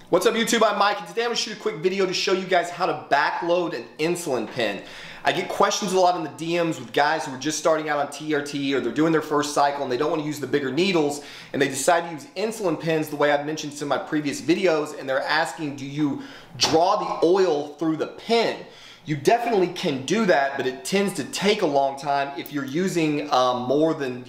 What's up YouTube, I'm Mike, and today I'm going to shoot a quick video to show you guys how to backload an insulin pen. I get questions a lot in the DMs with guys who are just starting out on TRT or they're doing their first cycle and they don't want to use the bigger needles and they decide to use insulin pens the way I've mentioned in some of my previous videos, and they're asking, do you draw the oil through the pen? You definitely can do that, but it tends to take a long time if you're using more than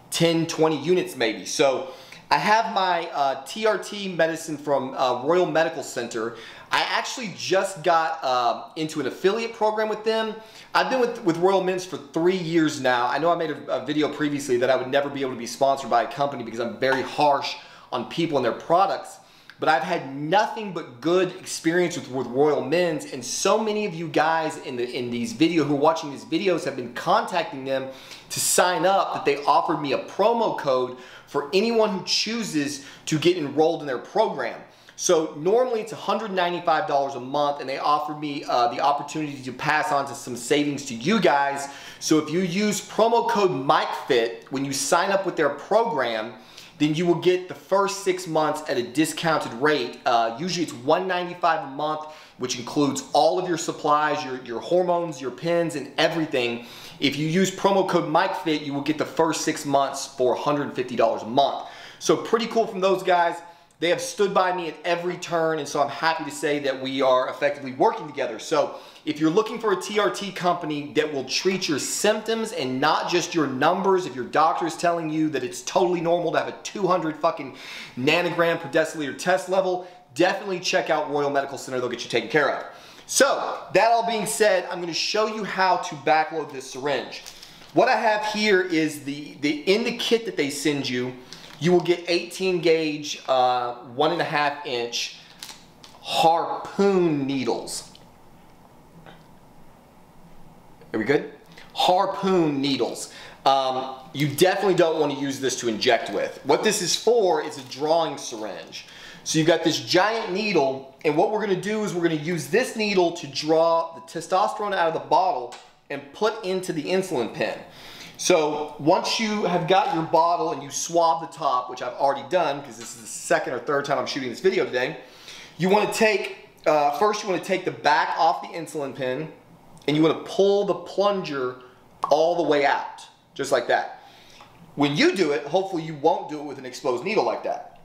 10, 20 units maybe. So I have my TRT medicine from Royal Medical Center. I actually just got into an affiliate program with them. I've been with Royal Men's for 3 years now. I know I made a video previously that I would never be able to be sponsored by a company because I'm very harsh on people and their products. But I've had nothing but good experience with Royal Men's, and so many of you guys in these videos who are watching these videos have been contacting them to sign up that they offered me a promo code for anyone who chooses to get enrolled in their program. So normally it's $195 a month, and they offered me the opportunity to pass on to some savings to you guys. So if you use promo code MikeFit when you sign up with their program, then you will get the first 6 months at a discounted rate. Usually it's $195 a month, which includes all of your supplies, your hormones, your pens, and everything. If you use promo code MikeFit, you will get the first 6 months for $150 a month. So pretty cool from those guys. They have stood by me at every turn, and so I'm happy to say that we are effectively working together. So if you're looking for a TRT company that will treat your symptoms and not just your numbers, if your doctor is telling you that it's totally normal to have a 200 fucking nanogram per deciliter test level, definitely check out Royal Medical Center. They'll get you taken care of. So that all being said, I'm going to show you how to backload this syringe. What I have here is in the kit that they send you, you will get 18 gauge, 1.5 inch harpoon needles. Are we good? Harpoon needles. You definitely don't want to use this to inject with. What this is for is a drawing syringe. So you've got this giant needle, and what we're going to do is we're going to use this needle to draw the testosterone out of the bottle and put into the insulin pen. So once you have got your bottle and you swab the top, which I've already done because this is the second or third time I'm shooting this video today, you want to take, first you want to take the back off the insulin pen, and you want to pull the plunger all the way out, just like that. When you do it, hopefully you won't do it with an exposed needle like that.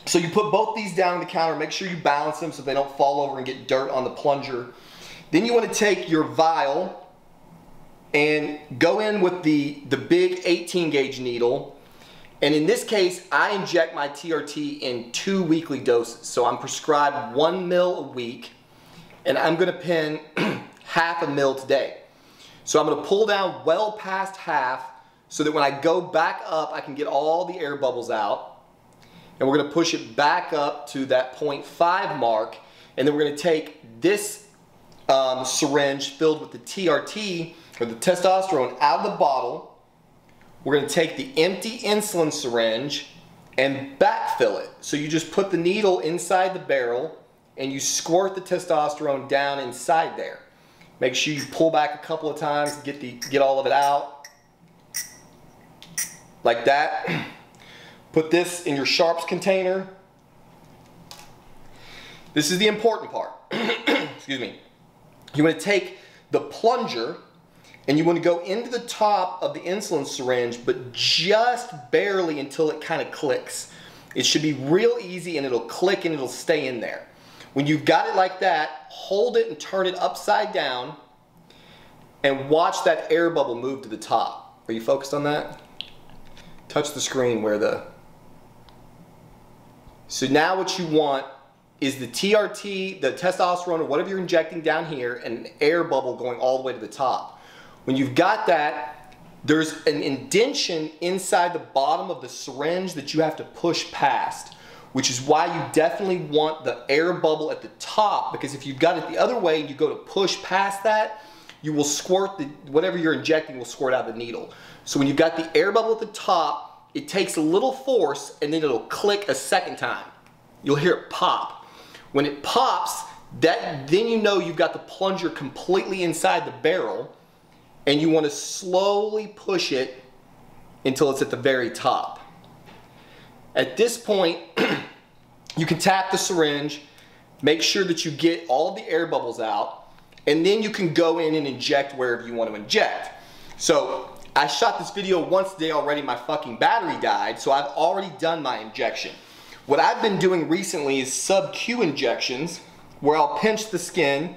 So you put both these down on the counter, make sure you balance them so they don't fall over and get dirt on the plunger. Then you want to take your vial and go in with the big 18 gauge needle. And in this case, I inject my TRT in 2 weekly doses. So I'm prescribed 1 ml a week, and I'm going to pen half a ml today. So I'm going to pull down well past half so that when I go back up, I can get all the air bubbles out. And we're going to push it back up to that 0.5 mark. And then we're going to take this syringe filled with the TRT, or the testosterone, out of the bottle. We're going to take the empty insulin syringe and backfill it. So you just put the needle inside the barrel and you squirt the testosterone down inside there. Make sure you pull back a couple of times, get all of it out. Like that. Put this in your sharps container. This is the important part. Excuse me. You want to take the plunger and you want to go into the top of the insulin syringe, but just barely until it kind of clicks. It should be real easy, and it'll click and it'll stay in there. When you've got it like that, hold it and turn it upside down and watch that air bubble move to the top. Are you focused on that? Touch the screen where So now what you want is the TRT, the testosterone, or whatever you're injecting down here, and an air bubble going all the way to the top. When you've got that, there's an indentation inside the bottom of the syringe that you have to push past, which is why you definitely want the air bubble at the top, because if you've got it the other way and you go to push past that, you will squirt, whatever you're injecting will squirt out the needle. So when you've got the air bubble at the top, it takes a little force and then it'll click a second time. You'll hear it pop. When it pops, then you know you've got the plunger completely inside the barrel, and you want to slowly push it until it's at the very top. At this point, you can tap the syringe, make sure that you get all of the air bubbles out, and then you can go in and inject wherever you want to inject. So I shot this video once today already, my fucking battery died, so I've already done my injection. What I've been doing recently is sub-Q injections, where I'll pinch the skin,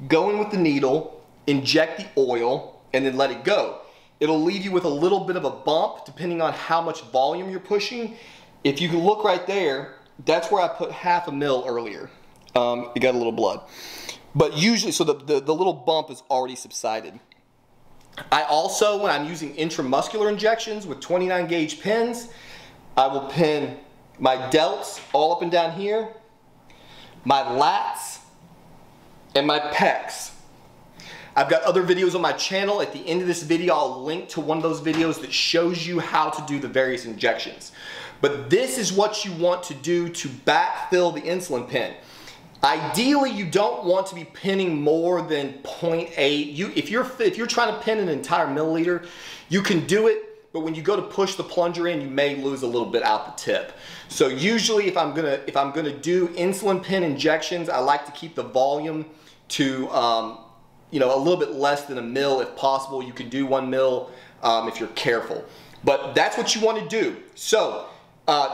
go in with the needle, inject the oil, and then let it go. It'll leave you with a little bit of a bump depending on how much volume you're pushing. If you can look right there, that's where I put 1/2 ml earlier. You got a little blood. But usually, so the little bump is already subsided. I also, when I'm using intramuscular injections with 29 gauge pins, I will pin my delts all up and down here, my lats, and my pecs. I've got other videos on my channel. At the end of this video, I'll link to one of those videos that shows you how to do the various injections. But this is what you want to do to backfill the insulin pen. Ideally, you don't want to be pinning more than 0.8. If you're trying to pin an entire milliliter, you can do it, but when you go to push the plunger in, you may lose a little bit out the tip. So usually, if I'm gonna do insulin pen injections, I like to keep the volume to you know, a little bit less than 1 ml if possible. You can do 1 ml if you're careful. But that's what you want to do. So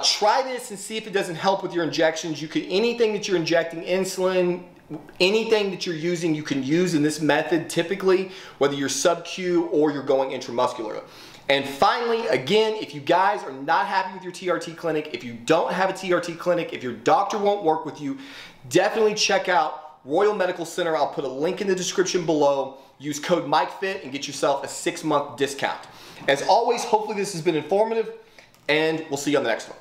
try this and see if it doesn't help with your injections. You can, anything that you're injecting, insulin, anything that you're using, you can use in this method typically, whether you're sub-Q or you're going intramuscular. And finally, again, if you guys are not happy with your TRT clinic, if you don't have a TRT clinic, if your doctor won't work with you, definitely check out Royal Medical Center. I'll put a link in the description below. Use code MikeFit and get yourself a 6-month discount. As always, hopefully this has been informative, and we'll see you on the next one.